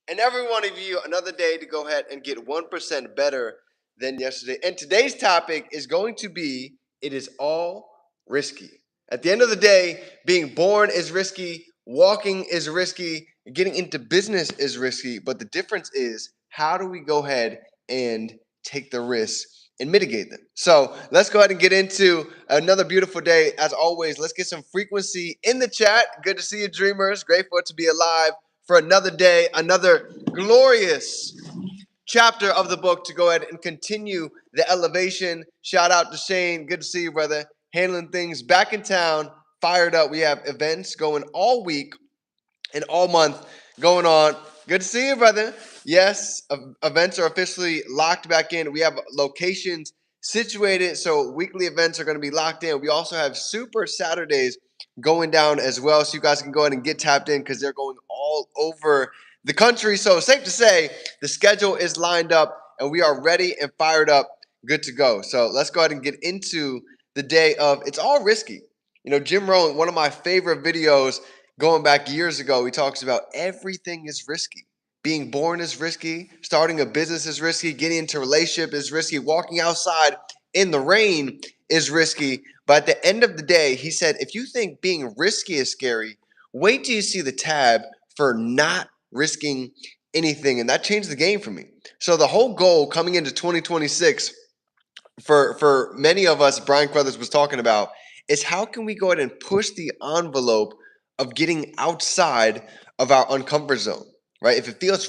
And every one of you, another day to go ahead and get 1% better than yesterday. And today's topic is going to be it is all risky. At the end of the day, being born is risky, walking is risky, getting into business is risky. But the difference is how do we go ahead and take the risks and mitigate them? So let's go ahead and get into another beautiful day. As always, let's get some frequency in the chat. Good to see you, dreamers. Grateful to be alive for another day, another glorious chapter of the book to go ahead and continue the elevation. Shout out to Shane. Good to see you, brother. Handling things back in town, fired up. We have events going all week and all month going on. Good to see you, brother. Yes, events are officially locked back in. We have locations situated, so weekly events are going to be locked in. We also have Super Saturdays going down as well, so you guys can go ahead and get tapped in because they're going all over the country. So safe to say the schedule is lined up and we are ready and fired up, good to go. So let's go ahead and get into the day of it's all risky. You know, Jim Rohn, one of my favorite videos going back years ago, he talks about everything is risky. Being born is risky, starting a business is risky, getting into a relationship is risky, walking outside in the rain is risky. But at the end of the day, he said, if you think being risky is scary, wait till you see the tab for not risking anything. And that changed the game for me. So the whole goal coming into 2026 for many of us, Brian Crothers was talking about, is how can we go ahead and push the envelope of getting outside of our uncomfort zone, right? If it feels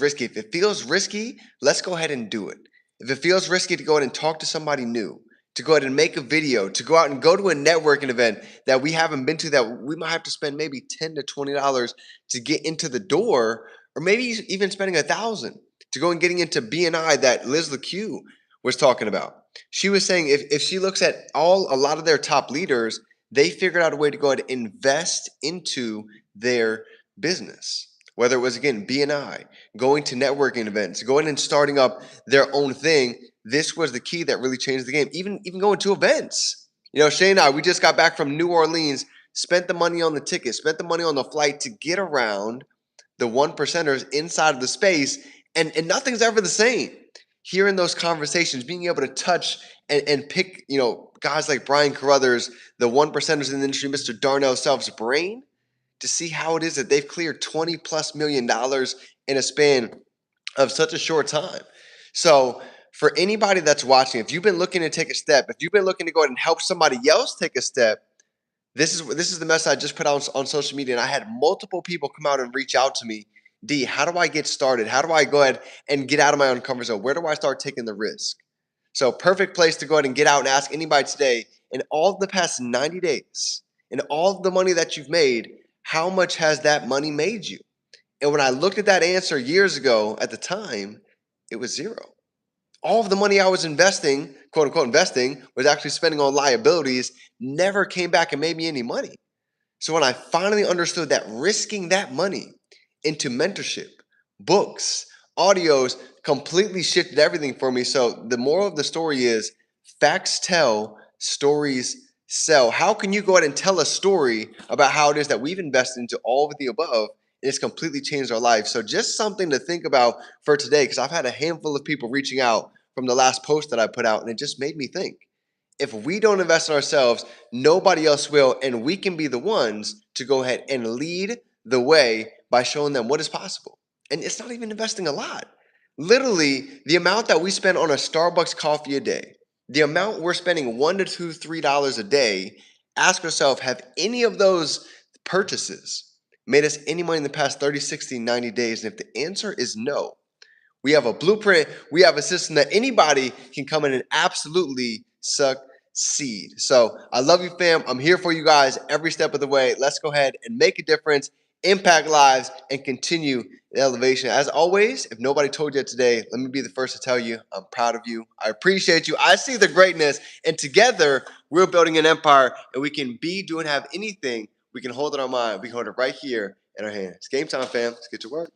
risky, let's go ahead and do it. If it feels risky to go ahead and talk to somebody new, to go ahead and make a video, to go out and go to a networking event that we haven't been to, that we might have to spend maybe $10 to $20 to get into the door, or maybe even spending $1,000 to go and getting into BNI that Liz LeCue was talking about. She was saying if she looks at a lot of their top leaders, they figured out a way to go ahead and invest into their business. Whether it was, again, BNI, going to networking events, going and starting up their own thing, this was the key that really changed the game. Even going to events. You know, Shane and I, we just got back from New Orleans, spent the money on the ticket, spent the money on the flight to get around the one percenters inside of the space, and nothing's ever the same. Hearing those conversations, being able to touch and pick, you know, guys like Brian Carruthers, the one percenters in the industry, Mr. Darnell Self's brain, to see how it is that they've cleared $20+ million in a span of such a short time. So for anybody that's watching, if you've been looking to take a step, if you've been looking to go ahead and help somebody else take a step, this is the message I just put out on social media, and I had multiple people come out and reach out to me. D, how do I get started? How do I go ahead and get out of my own comfort zone? Where do I start taking the risk? So perfect place to go ahead and get out and ask anybody today, in all of the past 90 days, in all of the money that you've made, how much has that money made you? And when I looked at that answer years ago, at the time, it was zero. All of the money I was investing, quote unquote investing, was actually spending on liabilities, never came back and made me any money. So when I finally understood that risking that money into mentorship, books, audios completely shifted everything for me. So the moral of the story is facts tell, stories sell. How can you go ahead and tell a story about how it is that we've invested into all of the above and it's completely changed our life? So just something to think about for today, because I've had a handful of people reaching out from the last post that I put out, and it just made me think. If we don't invest in ourselves, nobody else will, and we can be the ones to go ahead and lead the way by showing them what is possible. And it's not even investing a lot. Literally, the amount that we spend on a Starbucks coffee a day, the amount we're spending $1 to $2, $3 a day, ask yourself, have any of those purchases made us any money in the past 30, 60, 90 days? And if the answer is no, we have a blueprint, we have a system that anybody can come in and absolutely succeed. So I love you, fam. I'm here for you guys every step of the way. Let's go ahead and make a difference, impact lives, and continue the elevation. As always, if nobody told you today, let me be the first to tell you I'm proud of you. I appreciate you. I see the greatness, and together we're building an empire, and we can be, do, and have anything we can hold in our mind. We can hold it right here in our hands. It's game time, fam. Let's get to work.